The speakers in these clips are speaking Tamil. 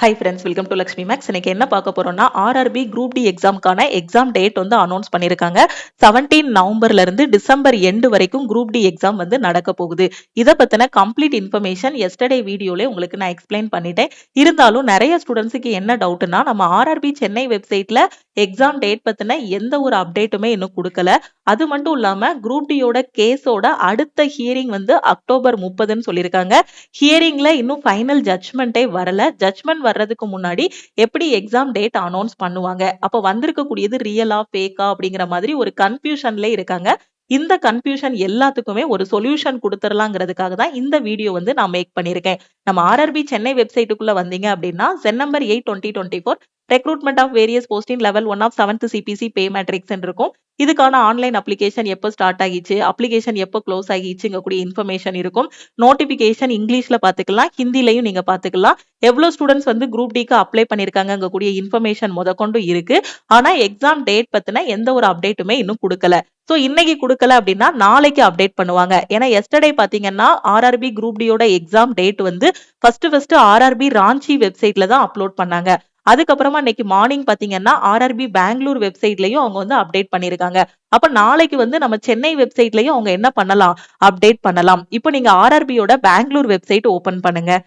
High friends, welcome to Lakshmi Maths. இன்னைக்கு என்ன பார்க்க போறோம்னா, ஆர்ஆர்பி குரூப் டி எக்ஸாம்க்கான எக்ஸாம் டேட் வந்து அனௌன்ஸ் பண்ணியிருக்காங்க. 17 நவம்பர்ல இருந்து டிசம்பர் எண்டு வரைக்கும் குரூப் டி எக்ஸாம் வந்து நடக்க போகுது. இதை பத்தின கம்ப்ளீட் இன்ஃபர்மேஷன் எஸ்டர்டே வீடியோல உங்களுக்கு நான் எக்ஸ்பிளைன் பண்ணிட்டேன். இருந்தாலும் நிறைய ஸ்டூடெண்ட்ஸுக்கு என்ன டவுட்னா, நம்ம ஆர்ஆர்பி சென்னை வெப்சைட்ல எக்ஸாம் டேட் பத்தின எந்த ஒரு அப்டேட்டுமே இன்னும் கொடுக்கல. அது மட்டும் இல்லாம குரூப் டியோட கேஸோட அடுத்த ஹியரிங் வந்து அக்டோபர் 30ன்னு சொல்லியிருக்காங்க. ஹியரிங்ல இன்னும் ஃபைனல் ஜட்ஜ்மெண்டே வரல. ஜட்ஜ்மெண்ட் வர்றதுக்கு முன்னாடி எப்படி எக்ஸாம் டேட் அனௌன்ஸ் பண்ணுவாங்க, அப்ப வந்திருக்கக்கூடியது ரியலா ஃபேக்கா அப்படிங்கிற மாதிரி ஒரு கன்ஃபியூஷன்ல இருக்காங்க. இந்த கன்ஃபியூஷன் எல்லாத்துக்குமே ஒரு சொல்யூஷன் கொடுத்துடலாங்கிறதுக்காக தான் இந்த வீடியோ வந்து நான் மேக் பண்ணியிருக்கேன். நம்ம ஆர்ஆர்பி சென்னை வெப்சைட்டுக்குள்ள வந்தீங்க அப்படின்னா CEN number 8/2024 recruitment of various posting level 1 of 7th CPC pay matrix இருக்கும். இதுக்கான ஆன்லைன் அப்ளிகேஷன் எப்போ ஸ்டார்ட் ஆகிச்சு, அப்ளிகேஷன் எப்போ க்ளோஸ் ஆகிச்சுங்க கூடிய இன்ஃபர்மேஷன் இருக்கும். நோட்டிபிகேஷன் இங்கிலீஷ்ல பாத்துக்கலாம், ஹிந்திலையும் நீங்க பாத்துக்கலாம். எவ்வளவு ஸ்டூடெண்ட்ஸ் வந்து குரூப் டிக்கு அப்ளை பண்ணிருக்காங்க கூடிய இன்ஃபர்மேஷன் முதற்கொண்டு இருக்கு. ஆனா எக்ஸாம் டேட் பத்தின எந்த ஒரு அப்டேட்டுமே இன்னும் கொடுக்கல. சோ இன்னைக்கு கொடுக்கல அப்படின்னா நாளைக்கு அப்டேட் பண்ணுவாங்க. ஏன்னா எஸ்டர்டே பாத்தீங்கன்னா ஆர்ஆர்பி குரூப் டியோட எக்ஸாம் டேட் வந்து ஃபர்ஸ்ட் ஆர்ஆர்பி ராஞ்சி வெப்சைட்ல தான் அப்லோட் பண்ணாங்க. அதுக்கப்புறமா இன்னைக்கு மார்னிங் பாத்தீங்கன்னா ஆர்ஆர்பி பெங்களூர் வெப்சைட்லயும் அவங்க வந்து அப்டேட் பண்ணிருக்காங்க. அப்ப நாளைக்கு வந்து நம்ம சென்னை வெப்சைட்லயும் அவங்க என்ன பண்ணலாம், அப்டேட் பண்ணலாம். இப்போ நீங்க ஆர்ஆர்பியோட பெங்களூர் வெப்சைட் ஓபன் பண்ணுங்க.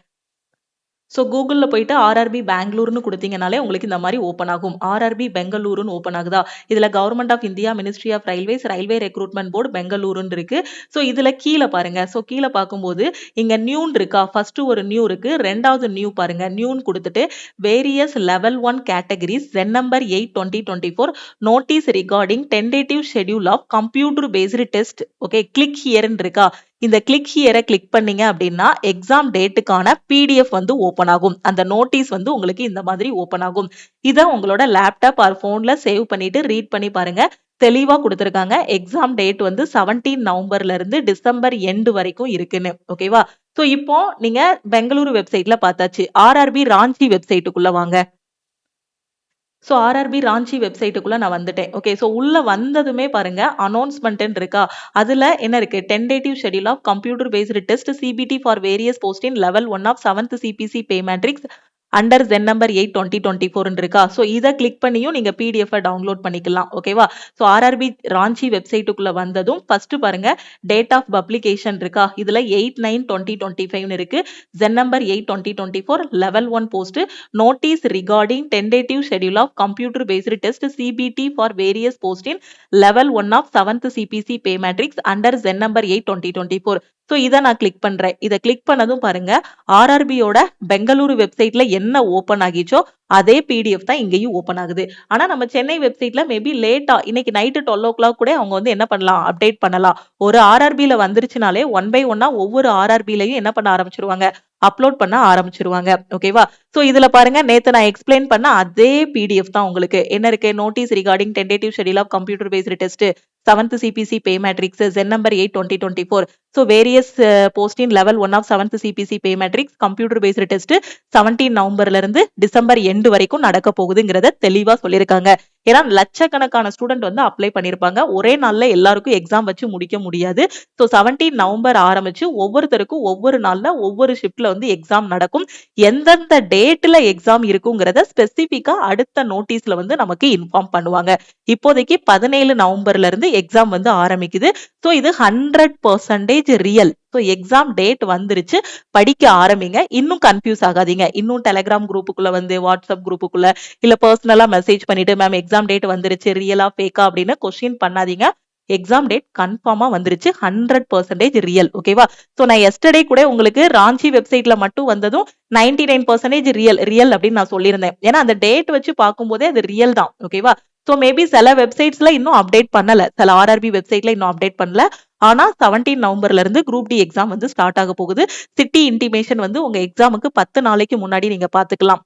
ஸோ கூகுளில் போயிட்டு ஆர்ஆர்பி பெங்களூர்னு கொடுத்தீங்கனாலே உங்களுக்கு இந்த மாதிரி ஓப்பன் ஆகும். ஆர்ஆர்பி பெங்களூருன்னு ஓப்பன் ஆகுதா, இதில் government of India, ministry of railways, railway recruitment board பெங்களூருன்னு இருக்கு. ஸோ இதில் கீழே பாருங்க. ஸோ கீழே பார்க்கும்போது இங்கே நியூன் இருக்கா, ஃபர்ஸ்ட் ஒரு நியூ இருக்கு, ரெண்டாவது நியூ பாருங்க. நியூன் கொடுத்துட்டு various level 1 categories CEN number 8/2024 notice regarding tentative schedule of computer based test. Okay, click ஹியர்ன்னு இருக்கா. இந்த கிளிக் ஹியரை கிளிக் பண்ணீங்க அப்படின்னா எக்ஸாம் டேட்டுக்கான பிடிஎஃப் வந்து ஓப்பன் ஆகும். அந்த நோட்டீஸ் வந்து உங்களுக்கு இந்த மாதிரி ஓப்பன் ஆகும். இதை உங்களோட லேப்டாப் ஆர் போன்ல சேவ் பண்ணிட்டு ரீட் பண்ணி பாருங்க. தெளிவா கொடுத்துருக்காங்க. எக்ஸாம் டேட் வந்து 17 நவம்பர்ல இருந்து டிசம்பர் எண்டு வரைக்கும் இருக்குன்னு. ஓகேவா. சோ இப்போ நீங்க பெங்களூரு வெப்சைட்ல பார்த்தாச்சு. ஆர்ஆர்பி ராஞ்சி வெப்சைட்டுக்குள்ள வாங்க. ஸோ ஆர்ஆர்பி ராஞ்சி வெப்சைட்டுக்குள்ள நான் வந்துட்டேன். ஓகே, ஸோ உள்ள வந்ததுமே பாருங்க அனௌன்ஸ்மெண்ட் இருக்கா. அதுல என்ன இருக்கு, tentative schedule of computer based test CBT for various post in level 1 of 7th CPC pay matrix under CEN number 8/2024 இருக்கா. ஸோ இதை கிளிக் பண்ணியும் நீங்க பிடிஎஃப் டவுன்லோட் பண்ணிக்கலாம். ஓகேவா. ஸோ ஆர்ஆர்பி ராஞ்சி வெப்சைட்டுக்குள்ள வந்ததும் ஃபர்ஸ்ட் பாருங்க டேட் ஆஃப் பப்ளிகேஷன் இருக்கா. இதுல 8/9/2025 இருக்கு. CEN number 8/2024 level 1 post notice regarding tentative schedule of computer based test CBT for various post in level 1 of 7th CPC pay matrix under CEN number 8/2024. So இதை நான் கிளிக் பண்றேன். இதை கிளிக் பண்ணதும் பாருங்க ஆர்ஆர்பியோட பெங்களூரு வெப்சைட்ல என்ன ஓபன் ஆகிச்சோ அதே பிடிஎஃப் தான் இங்கேயும் ஓபன் ஆகுது. ஆனா நம்ம சென்னை வெப்சைட்ல மேபி லேட்டா இன்னைக்கு நைட்டு 12 o'clock கூட அவங்க வந்து என்ன பண்ணலாம், அப்டேட் பண்ணலாம். ஒரு ஆர்ஆர்பில வந்துருச்சுனாலே 1 by 1 ஒவ்வொரு ஆர்ஆர்பிலையும் என்ன பண்ண ஆரம்பிச்சிருவாங்க, அப்லோட் பண்ண ஆரம்பிச்சிருவாங்க. ஓகேவா. சோ இதுல பாருங்க நேத்து நான் எக்ஸ்பிளைன் பண்ண அதே பிடிஎஃப் தான் உங்களுக்கு என்ன இருக்கு, notice regarding tentative schedule of computer based test 7th CPC pay matrix CEN number 8/2024. So various போஸ்டின் level 1 of 7th CPC pay matrix computer based test 17 நவம்பர்ல இருந்து டிசம்பர் எண்டு வரைக்கும் நடக்க போகுதுங்கிறத தெளிவா சொல்லியிருக்காங்க. ஏன்னா லட்சக்கணக்கான ஸ்டூடெண்ட் வந்து அப்ளை பண்ணிருப்பாங்க. ஒரே நாள்ல எல்லாருக்கும் எக்ஸாம் வச்சு முடிக்க முடியாது. ஸோ 17 நவம்பர் ஆரம்பிச்சு ஒவ்வொருத்தருக்கும் ஒவ்வொரு நாள்ல ஒவ்வொரு ஷிப்ட்ல வந்து எக்ஸாம் நடக்கும். எந்தெந்த டேட்ல எக்ஸாம் இருக்குங்கிறத ஸ்பெசிபிக்கா அடுத்த நோட்டீஸ்ல வந்து நமக்கு இன்ஃபார்ம் பண்ணுவாங்க. இப்போதைக்கு 17 நவம்பர்ல இருந்து எக்ஸாம் வந்து ஆரம்பிக்குது. ஸோ இது 100% ரியல். ஸோ எக்ஸாம் டேட் வந்துருச்சு, படிக்க ஆரம்பிங்க. இன்னும் கன்ஃபியூஸ் ஆகாதீங்க. இன்னும் டெலிகிராம் குரூப்புக்குள்ள வந்து வாட்ஸ்அப் குரூப்புக்குள்ள இல்ல பர்சனலா மெசேஜ் பண்ணிட்டு மேம் எக்ஸாம் டேட் வந்துருச்சு ரியலா ஃபேக்கா அப்படின்னு கொஸ்டின் பண்ணாதீங்க. எக்ஸாம் டேட் கன்ஃபார்மா வந்துருச்சு, 100% ரியல். ஓகேவா. சோ நான் எஸ்டர்டே கூட உங்களுக்கு ராஞ்சி வெப்சைட்ல மட்டும் வந்ததும் 99% ரியல் அப்படின்னு நான் சொல்லியிருந்தேன். ஏன்னா அந்த டேட் வச்சு பார்க்கும்போதே அது ரியல் தான். ஓகேவா. சோ மேபி சில வெப்சைட்ஸ்ல இன்னும் அப்டேட் பண்ணல, சில ஆர்ஆர்பி வெப்சைட்ல இன்னும் அப்டேட் பண்ணல. ஆனா 17 நவம்பர்ல இருந்து குரூப் டி எக்ஸாம் வந்து ஸ்டார்ட் ஆக போகுது. சிட்டி இன்டிமேஷன் வந்து உங்க எக்ஸாமுக்கு 10 நாளைக்கு முன்னாடி நீங்க பாத்துக்கலாம்.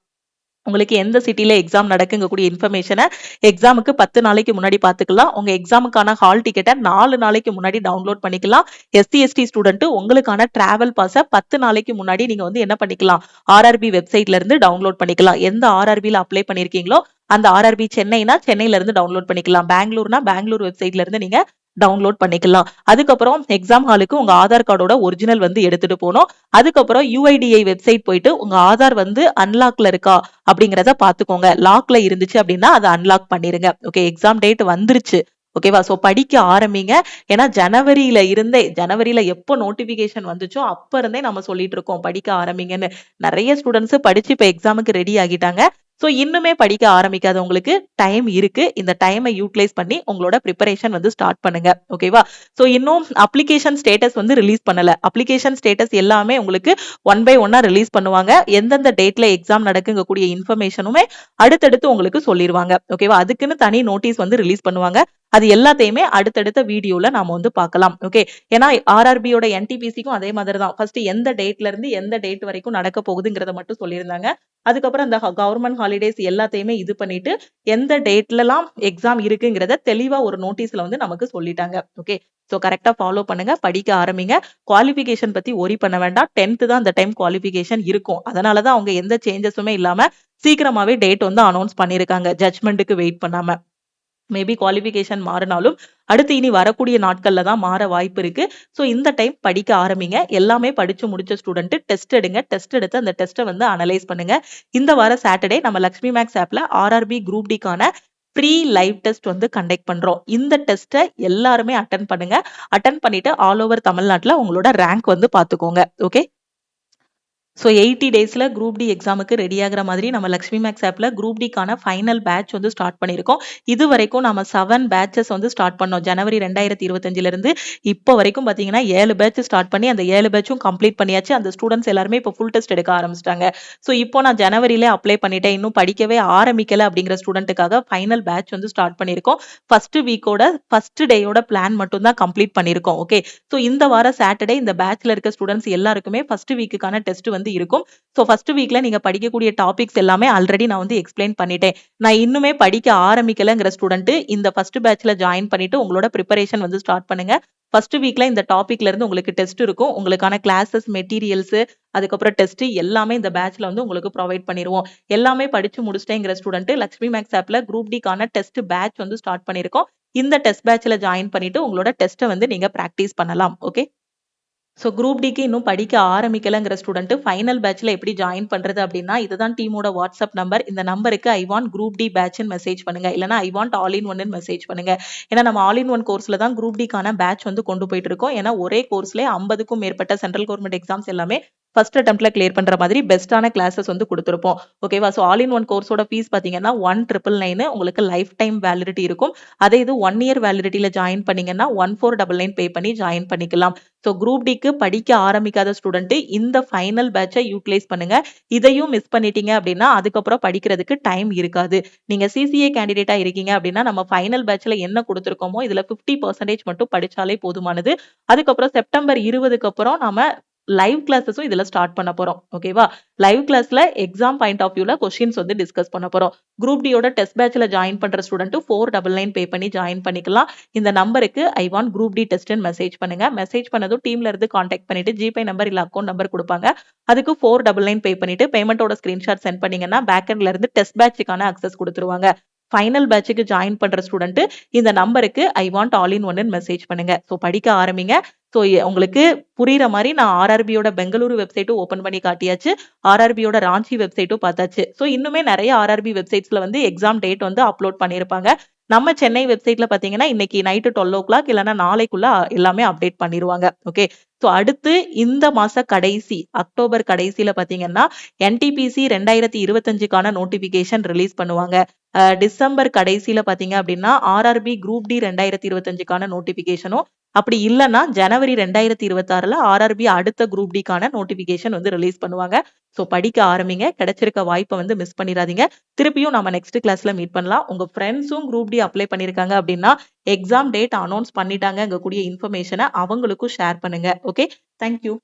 உங்களுக்கு எந்த சிட்டில எக்ஸாம் நடக்குங்கக்கூடிய இன்ஃபர்மேஷனை எக்ஸாமுக்கு 10 நாளைக்கு முன்னாடி பாத்துக்கலாம். உங்க எக்ஸாமுக்கான ஹால் டிக்கெட்டை 4 நாளைக்கு முன்னாடி டவுன்லோட் பண்ணிக்கலாம். எஸ்சி எஸ்டி ஸ்டூடெண்ட் உங்களுக்கான டிராவல் பாஸை 10 நாளைக்கு முன்னாடி நீங்க வந்து என்ன பண்ணிக்கலாம், ஆர்ஆர்பி வெப்சைட்ல இருந்து டவுன்லோட் பண்ணிக்கலாம். எந்த ஆர்ஆர்பில அப்ளை பண்ணிருக்கீங்களோ அந்த ஆர்ஆர்பி சென்னைனா சென்னையில இருந்து டவுன்லோட் பண்ணிக்கலாம். பெங்களூர்னா பெங்களூர் வெப்சைட்ல இருந்து நீங்க டவுன்லோட் பண்ணிக்கலாம். அதுக்கப்புறம் எக்ஸாம் ஹாலுக்கு உங்க ஆதார் கார்டோட ஒரிஜினல் வந்து எடுத்துட்டு போகணும். அதுக்கப்புறம் UIDAI வெப்சைட் போயிட்டு உங்க ஆதார் வந்து அன்லாக்ல இருக்கா அப்படிங்கறத பாத்துக்கோங்க. லாக்ல இருந்துச்சு அப்படின்னா அதை அன்லாக் பண்ணிருங்க. ஓகே, எக்ஸாம் டேட் வந்துருச்சு. ஓகேவா? சோ படிக்க ஆரம்பிங்க. ஏன்னா ஜனவரியில எப்போ நோட்டிபிகேஷன் வந்துச்சோ அப்ப இருந்தே நம்ம சொல்லிட்டு இருக்கோம் படிக்க ஆரம்பிங்கன்னு. நிறைய ஸ்டூடெண்ட்ஸ் படிச்சு இப்ப எக்ஸாமுக்கு ரெடி ஆகிட்டாங்க. சோ இன்னுமே படிக்க ஆரம்பிக்காதவங்களுக்கு டைம் இருக்கு. இந்த டைமை யூட்டிலைஸ் பண்ணி உங்களோட ப்ரிப்பரேஷன் வந்து ஸ்டார்ட் பண்ணுங்க. ஓகேவா? சோ இன்னும் அப்ளிகேஷன் ஸ்டேட்டஸ் வந்து ரிலீஸ் பண்ணல. அப்ளிகேஷன் ஸ்டேட்டஸ் எல்லாமே உங்களுக்கு ஒன் பை ஒன்னா ரிலீஸ் பண்ணுவாங்க. எந்தெந்த டேட்ல எக்ஸாம் நடக்குங்க கூடிய இன்ஃபர்மேஷனுமே அடுத்தடுத்து உங்களுக்கு சொல்லிடுவாங்க. ஓகேவா? அதுக்குன்னு தனி நோட்டீஸ் வந்து ரிலீஸ் பண்ணுவாங்க. அது எல்லாத்தையுமே அடுத்தடுத்த வீடியோல நாம வந்து பார்க்கலாம். ஓகே, ஏன்னா ஆர்ஆர்பியோட என்டிபிசிக்கும் அதே மாதிரி தான். ஃபர்ஸ்ட் எந்த டேட்ல இருந்து எந்த டேட் வரைக்கும் நடக்க போகுதுங்கிறத மட்டும் சொல்லியிருந்தாங்க. அதுக்கப்புறம் இந்த கவர்மெண்ட் ஹாலிடேஸ் எல்லாத்தையுமே இது பண்ணிட்டு எந்த டேட்லலாம் எக்ஸாம் இருக்குங்கிறத தெளிவா ஒரு நோட்டீஸ்ல வந்து நமக்கு சொல்லிட்டாங்க. ஓகே, ஸோ கரெக்டா ஃபாலோ பண்ணுங்க, படிக்க ஆரம்பிங்க. குவாலிஃபிகேஷன் பத்தி ஒரி பண்ண வேண்டாம். 10th தான் அந்த டைம் குவாலிஃபிகேஷன் இருக்கும். அதனாலதான் அவங்க எந்த சேஞ்சஸுமே இல்லாம சீக்கிரமாவே டேட் வந்து அனௌன்ஸ் பண்ணிருக்காங்க, ஜட்மெண்ட்டுக்கு வெயிட் பண்ணாம. மேபி குவாலிஃபிகேஷன் மாறினாலும் அடுத்து இனி வரக்கூடிய நாட்கள்ல தான் மாற வாய்ப்பு இருக்கு. ஸோ இந்த டைம் படிக்க ஆரம்பிங்க. எல்லாமே படிச்சு முடிச்ச ஸ்டூடெண்ட் டெஸ்ட் எடுங்க. டெஸ்ட் எடுத்து அந்த டெஸ்ட்டை வந்து அனலைஸ் பண்ணுங்க. இந்த வார சாட்டர்டே நம்ம லக்ஷ்மி மேக்ஸ் ஆப்ல ஆர்ஆர்பி குரூப் டிக்கான ஃப்ரீ லைவ் டெஸ்ட் வந்து கண்டக்ட் பண்றோம். இந்த டெஸ்ட்டை எல்லாருமே அட்டன் பண்ணுங்க. அட்டன் பண்ணிட்டு ஆல் ஓவர் தமிழ்நாட்டுல உங்களோட ரேங்க் வந்து பாத்துக்கோங்க. ஓகே, ஸோ 80 டேஸ்ல குரூப் டி எக்ஸாமுக்கு ரெடி ஆகிற மாதிரி நம்ம லக்ஷ்மி மேக்ஸ் ஆப்ல குரூப் டிக்கான ஃபைனல் பேட்ச் வந்து ஸ்டார்ட் பண்ணியிருக்கோம். இது வரைக்கும் நம்ம 7 பேட்சஸ் வந்து ஸ்டார்ட் பண்ணோம். ஜனவரி 2025 இருந்து இப்போ வரைக்கும் பார்த்தீங்கன்னா 7 பேட்ச் ஸ்டார்ட் பண்ணி அந்த 7 பேட்சும் கம்ப்ளீட் பண்ணியாச்சு. அந்த ஸ்டூடெண்ட்ஸ் எல்லாருமே இப்போ ஃபுல் டெஸ்ட் எடுக்க ஆரம்பிச்சிட்டாங்க. ஸோ இப்போ நான் ஜனவரியிலே அப்ளை பண்ணிட்டேன், இன்னும் படிக்கவே ஆரம்பிக்கல அப்படிங்கிற ஸ்டூடெண்ட்டுக்காக ஃபைனல் பேட்ச் வந்து ஸ்டார்ட் பண்ணியிருக்கோம். ஃபர்ஸ்ட் வீக்கோட ஃபர்ஸ்ட் டேயோட பிளான் மட்டும் தான் கம்ப்ளீட் பண்ணியிருக்கோம். ஓகே, ஸோ இந்த வார சாட்டர்டே இந்த பேட்ச்ல இருக்க ஸ்டூடெண்ட்ஸ் எல்லாருக்குமே ஃபர்ஸ்ட் வீக்குக்கான டெஸ்ட் வந்து இருக்கும். சோ ஃபர்ஸ்ட் வீக்ல நீங்க படிக்கக்கூடிய டாபிக்ஸ் எல்லாமே ஆல்ரெடி நான் வந்து எக்ஸ்பிளைன் பண்ணிட்டேன். நான் இன்னுமே படிக்க ஆரம்பிக்கலங்கிற ஸ்டூடெண்ட் இந்த ஃபர்ஸ்ட் பேட்ச்ல ஜாயின் பண்ணிட்டு உங்களோட ப்ரிப்பரேஷன் வந்து ஸ்டார்ட் பண்ணுங்க. ஃபர்ஸ்ட் வீக்ல இந்த டாபிக்ல இருந்து உங்களுக்கு டெஸ்ட் இருக்கும். உங்களுக்கான கிளாஸஸ், மெட்டீரியல்ஸ், அதுக்கப்புறம் டெஸ்ட் எல்லாமே இந்த பேட்ச்ல வந்து உங்களுக்கு ப்ரொவைட் பண்ணிடுவோம். எல்லாமே படிச்சு முடிச்சிட்டேங்கிற ஸ்டூடெண்ட் லக்ஷ்மி மேக்ஸ் ஆப்ல குரூப் டிக்கான டெஸ்ட் பேட்ச் வந்து ஸ்டார்ட் பண்ணிருக்கோம். இந்த டெஸ்ட் பேட்ச்ல ஜாயின் பண்ணிட்டு உங்களோட டெஸ்ட்டை வந்து நீங்க பிராக்டிஸ் பண்ணலாம். ஓகே, ஸோ குரூப் டிக்கு இன்னும் படிக்க ஆரம்பிக்கலங்கிற ஸ்டூடெண்ட் ஃபைனல் பேட்ச்ல எப்படி ஜாயின் பண்றது அப்படின்னா, இதுதான் டீமோட வாட்ஸ்அப் நம்பர். இந்த நம்பருக்கு ஐ வாண்ட் குரூப் டி பேட்ச்னு மெசேஜ் பண்ணுங்க. இல்லைன்னா ஐ வாண்ட் ஆல் இன் ஒன்னு மெசேஜ் பண்ணுங்க. ஏன்னா நம்ம ஆல் இன் ஒன் கோர்ஸ்ல தான் குரூப் டிக்கான பேட்ச் வந்து கொண்டு போயிட்டு இருக்கோம். ஏன்னா ஒரே கோர்ஸ்ல 50க்கும் மேற்பட்ட சென்ட்ரல் கவர்மெண்ட் எக்ஸாம்ஸ் எல்லாமே ஃபர்ஸ்ட் அட்டெம்ப்ட்ல கிளியர் பண்ற மாதிரி பெஸ்டான கிளாஸஸ் வந்து கொடுத்துருப்போம். ஓகேவா? ஸோ ஆல் இன் ஒன் கோர்ஸோட ஃபீஸ் பாத்தீங்கன்னா 1999 உங்களுக்கு லைஃப் டைம் வேலிடிட்டி இருக்கும். அதே இது 1 இயர் வேலிடிட்டியில ஜாயின் பண்ணீங்கன்னா 1499 பே பண்ணி ஜாயின் பண்ணிக்கலாம். ஸோ குரூப் டிக்கு படிக்க ஆரம்பிக்காத ஸ்டூடெண்ட் இந்த ஃபைனல் பேட்சை யூட்டிலைஸ் பண்ணுங்க. இதையும் மிஸ் பண்ணிட்டீங்க அப்படின்னா அதுக்கப்புறம் படிக்கிறதுக்கு டைம் இருக்காது. நீங்க சிசிஏ கேண்டிடேட்டா இருக்கீங்க அப்படின்னா நம்ம ஃபைனல் பேட்ச்ல என்ன கொடுத்துருக்கோமோ இதுல 50% மட்டும் படிச்சாலே போதுமானது. அதுக்கப்புறம் செப்டம்பர் 20க்கு அப்புறம் நாம லைவ் கிளாஸஸும் இதுல ஸ்டார்ட் பண்ண போறோம். ஓகேவா? லைவ் கிளாஸ்ல எக்ஸாம் பாயிண்ட் ஆஃப் வியூல கொஸ்டின்ஸ் வந்து டிஸ்கஸ் பண்ண போறோம். குரூப் டியோட டெஸ்ட் பேட்ச்ல ஜாயின் பண்ற ஸ்டூடெண்ட் 499 பே பண்ணி ஜாயின் பண்ணிக்கலாம். இந்த நம்பருக்கு ஐ வாண்ட் குரூப் டி டெஸ்ட்னு மெசேஜ் பண்ணுங்க. மெசேஜ் பண்ணதும் டீம்ல இருந்து கான்டாக்ட் பண்ணிட்டு ஜிபே நம்பர் இல்ல அக்கௌண்ட் நம்பர் கொடுப்பாங்க. அதுக்கு 499 பே பண்ணிட்டு பேமெண்டோட ஸ்கிரீன்ஷாட் சென்ட் பண்ணீங்கன்னா பேக்எண்ட்ல இருந்து டெஸ்ட் பேட்சுக்கான அக்சஸ் கொடுத்துருவாங்க. ஃபைனல் பேட்சுக்கு ஜாயின் பண்ற ஸ்டூடெண்ட் இந்த நம்பருக்கு ஐ வாண்ட் ஆல் இன் ஒன்னு மெசேஜ் பண்ணுங்க. ஸோ படிக்க ஆரம்பிங்க. ஸோ உங்களுக்கு புரியுற மாதிரி நான் ஆர்ஆர்பியோட பெங்களூரு வெப்சைட்டும் ஓபன் பண்ணி காட்டியாச்சு. ஆர்ஆர்பியோட ராஞ்சி வெப்சைட்டும் பார்த்தாச்சு. ஸோ இன்னுமே நிறைய ஆர்ஆர்பி வெப்சைட்ஸ்ல வந்து எக்ஸாம் டேட் வந்து அப்லோட் பண்ணியிருப்பாங்க. நம்ம சென்னை வெப்சைட்ல பாத்தீங்கன்னா இன்னைக்கு நைட்டு 12 o'clock இல்லைன்னா நாளைக்குள்ள எல்லாமே அப்டேட் பண்ணிடுவாங்க. ஓகே, ஸோ அடுத்து இந்த மாச கடைசி அக்டோபர் கடைசியில பாத்தீங்கன்னா என்டிபிசி 2025க்கான நோட்டிபிகேஷன் ரிலீஸ் பண்ணுவாங்க. டிசம்பர் கடைசியில பாத்தீங்க அப்படின்னா ஆர்ஆர்பி குரூப் டி 2025க்கான நோட்டிபிகேஷனும், அப்படி இல்லைன்னா ஜனவரி 2026ல ஆர்ஆர்பி அடுத்த குரூப் டிக்கான நோட்டிபிகேஷன் வந்து ரிலீஸ் பண்ணுவாங்க. ஸோ படிக்க ஆரம்பிங்க. கிடைச்சிருக்க வாய்ப்பை வந்து மிஸ் பண்ணிடாதீங்க. திருப்பியும் நம்ம நெக்ஸ்ட் கிளாஸ்ல மீட் பண்ணலாம். உங்க ஃப்ரெண்ட்ஸும் குரூப் டி அப்ளை பண்ணிருக்காங்க அப்படின்னா எக்ஸாம் டேட் அனௌன்ஸ் பண்ணிட்டாங்க கூடிய இன்ஃபர்மேஷனை அவங்களுக்கும் ஷேர் பண்ணுங்க. Okay, thank you.